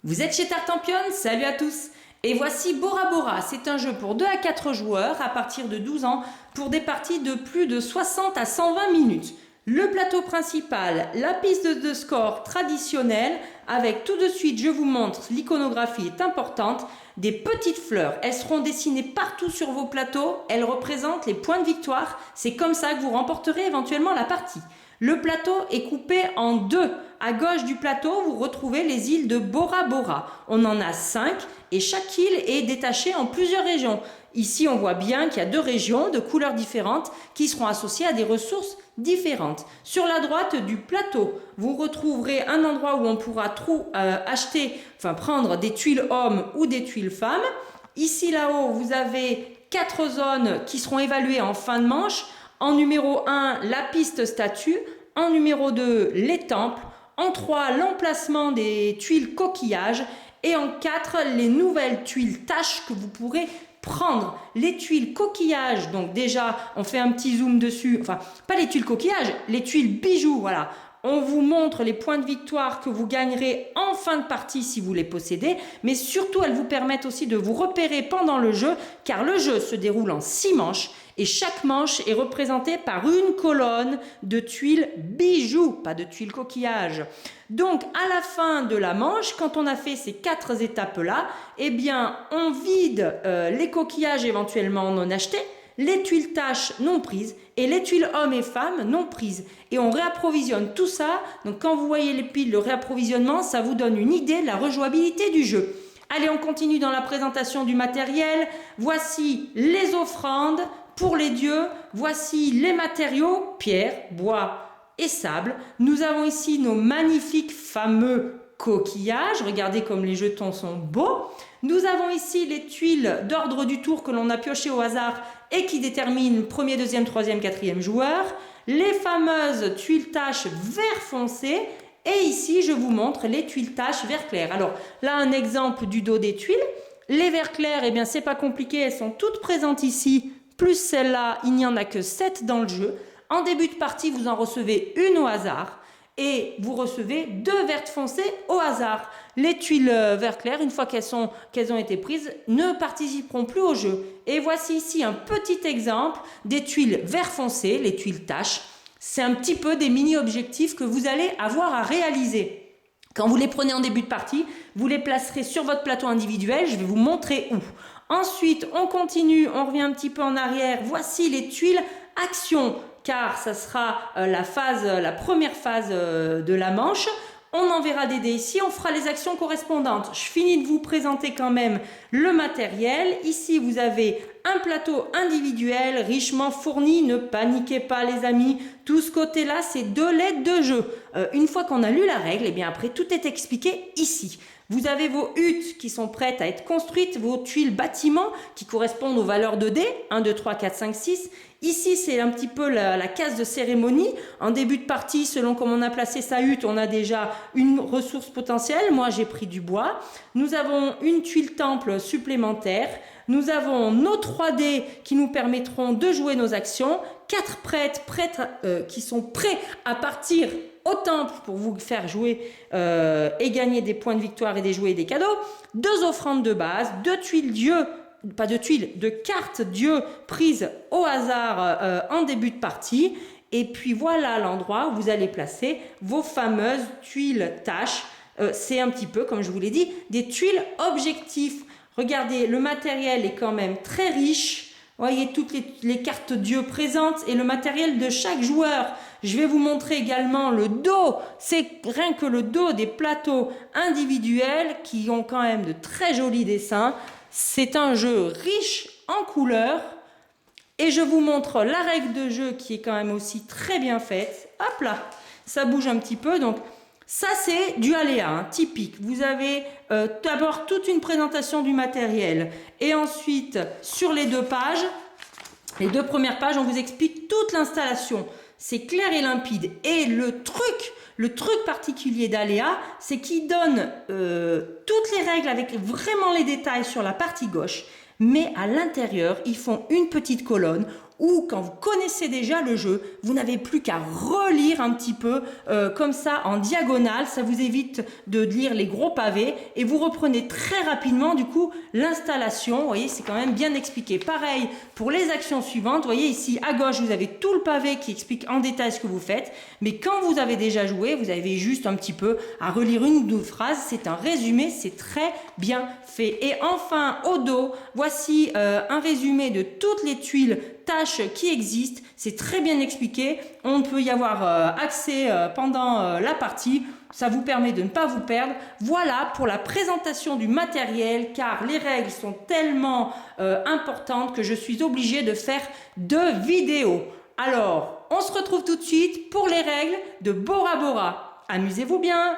Vous êtes chez Tartampion, salut à tous. Et voici Bora Bora, c'est un jeu pour 2 à 4 joueurs à partir de 12 ans pour des parties de plus de 60 à 120 minutes. Le plateau principal, la piste de score traditionnelle, avec tout de suite, je vous montre, l'iconographie est importante, des petites fleurs. Elles seront dessinées partout sur vos plateaux, elles représentent les points de victoire, c'est comme ça que vous remporterez éventuellement la partie. Le plateau est coupé en deux. À gauche du plateau, vous retrouvez les îles de Bora Bora. On en a 5 et chaque île est détachée en plusieurs régions. Ici, on voit bien qu'il y a 2 régions de couleurs différentes qui seront associées à des ressources différentes. Sur la droite du plateau, vous retrouverez un endroit où on pourra prendre des tuiles hommes ou des tuiles femmes. Ici, là-haut, vous avez 4 zones qui seront évaluées en fin de manche. En numéro 1, la piste statue. En numéro 2, les temples. En 3, l'emplacement des tuiles coquillages. Et en 4, les nouvelles tuiles taches que vous pourrez prendre. Les tuiles coquillages, donc déjà, on fait un petit zoom dessus. Enfin, pas les tuiles coquillages, les tuiles bijoux, voilà. On vous montre les points de victoire que vous gagnerez en fin de partie si vous les possédez, mais surtout elles vous permettent aussi de vous repérer pendant le jeu, car le jeu se déroule en 6 manches et chaque manche est représentée par une colonne de tuiles bijoux, pas de tuiles coquillages. Donc à la fin de la manche, quand on a fait ces 4 étapes-là, eh bien on vide les coquillages éventuellement non achetés, les tuiles taches non prises et les tuiles hommes et femmes non prises. Et on réapprovisionne tout ça. Donc quand vous voyez les piles, le réapprovisionnement, ça vous donne une idée de la rejouabilité du jeu. Allez, on continue dans la présentation du matériel. Voici les offrandes pour les dieux. Voici les matériaux, pierre, bois et sable. Nous avons ici nos magnifiques fameux coquillages. Regardez comme les jetons sont beaux. Nous avons ici les tuiles d'ordre du tour que l'on a piochées au hasard et qui déterminent premier, deuxième, troisième, quatrième joueur. Les fameuses tuiles taches vert foncé. Et ici, je vous montre les tuiles taches vert clair. Alors là, un exemple du dos des tuiles. Les verts clairs, eh bien, c'est pas compliqué. Elles sont toutes présentes ici. Plus celle-là, il n'y en a que 7 dans le jeu. En début de partie, vous en recevez une au hasard. Et vous recevez 2 vertes foncées au hasard. Les tuiles vert clair, une fois qu'elles ont été prises, ne participeront plus au jeu. Et voici ici un petit exemple des tuiles vert foncé, les tuiles taches. C'est un petit peu des mini-objectifs que vous allez avoir à réaliser. Quand vous les prenez en début de partie, vous les placerez sur votre plateau individuel. Je vais vous montrer où. Ensuite, on continue, on revient un petit peu en arrière. Voici les tuiles action, car ça sera la première phase de la manche. On enverra des dés ici, on fera les actions correspondantes. Je finis de vous présenter quand même le matériel. Ici, vous avez un plateau individuel richement fourni. Ne paniquez pas les amis, tout ce côté-là, c'est 2 lettres de jeu. Une fois qu'on a lu la règle, et bien après, tout est expliqué ici. Vous avez vos huttes qui sont prêtes à être construites, vos tuiles bâtiments qui correspondent aux valeurs de dés, 1, 2, 3, 4, 5, 6. Ici, c'est un petit peu la case de cérémonie. En début de partie, selon comment on a placé sa hutte, on a déjà une ressource potentielle. Moi, j'ai pris du bois. Nous avons une tuile temple supplémentaire. Nous avons nos 3D qui nous permettront de jouer nos actions. 4 prêtres qui sont prêts à partir au temple pour vous faire jouer et gagner des points de victoire et des jouets et des cadeaux. 2 offrandes de base, 2 tuiles dieux, pas de tuiles, de cartes dieux prises au hasard en début de partie. Et puis voilà l'endroit où vous allez placer vos fameuses tuiles taches. C'est un petit peu, comme je vous l'ai dit, des tuiles objectifs. Regardez, le matériel est quand même très riche. Voyez toutes les cartes dieux présentes et le matériel de chaque joueur. Je vais vous montrer également le dos. C'est rien que le dos des plateaux individuels qui ont quand même de très jolis dessins. C'est un jeu riche en couleurs. Et je vous montre la règle de jeu qui est quand même aussi très bien faite. Hop là, ça bouge un petit peu. Donc ça, c'est du aléa, hein, typique. Vous avez d'abord toute une présentation du matériel. Et ensuite, sur les 2 pages, les 2 premières pages, on vous explique toute l'installation. C'est clair et limpide. Et le truc particulier d'Aléa, c'est qu'il donne toutes les règles avec vraiment les détails sur la partie gauche. Mais à l'intérieur, ils font une petite colonne ou quand vous connaissez déjà le jeu, vous n'avez plus qu'à relire un petit peu comme ça en diagonale, ça vous évite de lire les gros pavés et vous reprenez très rapidement du coup l'installation. Vous voyez, c'est quand même bien expliqué. Pareil pour les actions suivantes, vous voyez ici à gauche vous avez tout le pavé qui explique en détail ce que vous faites, mais quand vous avez déjà joué, vous avez juste un petit peu à relire une ou deux phrases, c'est un résumé, c'est très bien fait. Et enfin au dos, voici un résumé de toutes les tuiles tâches qui existent, c'est très bien expliqué, on peut y avoir accès pendant la partie, ça vous permet de ne pas vous perdre. Voilà pour la présentation du matériel, car les règles sont tellement importantes que je suis obligée de faire 2 vidéos. Alors, on se retrouve tout de suite pour les règles de Bora Bora. Amusez-vous bien!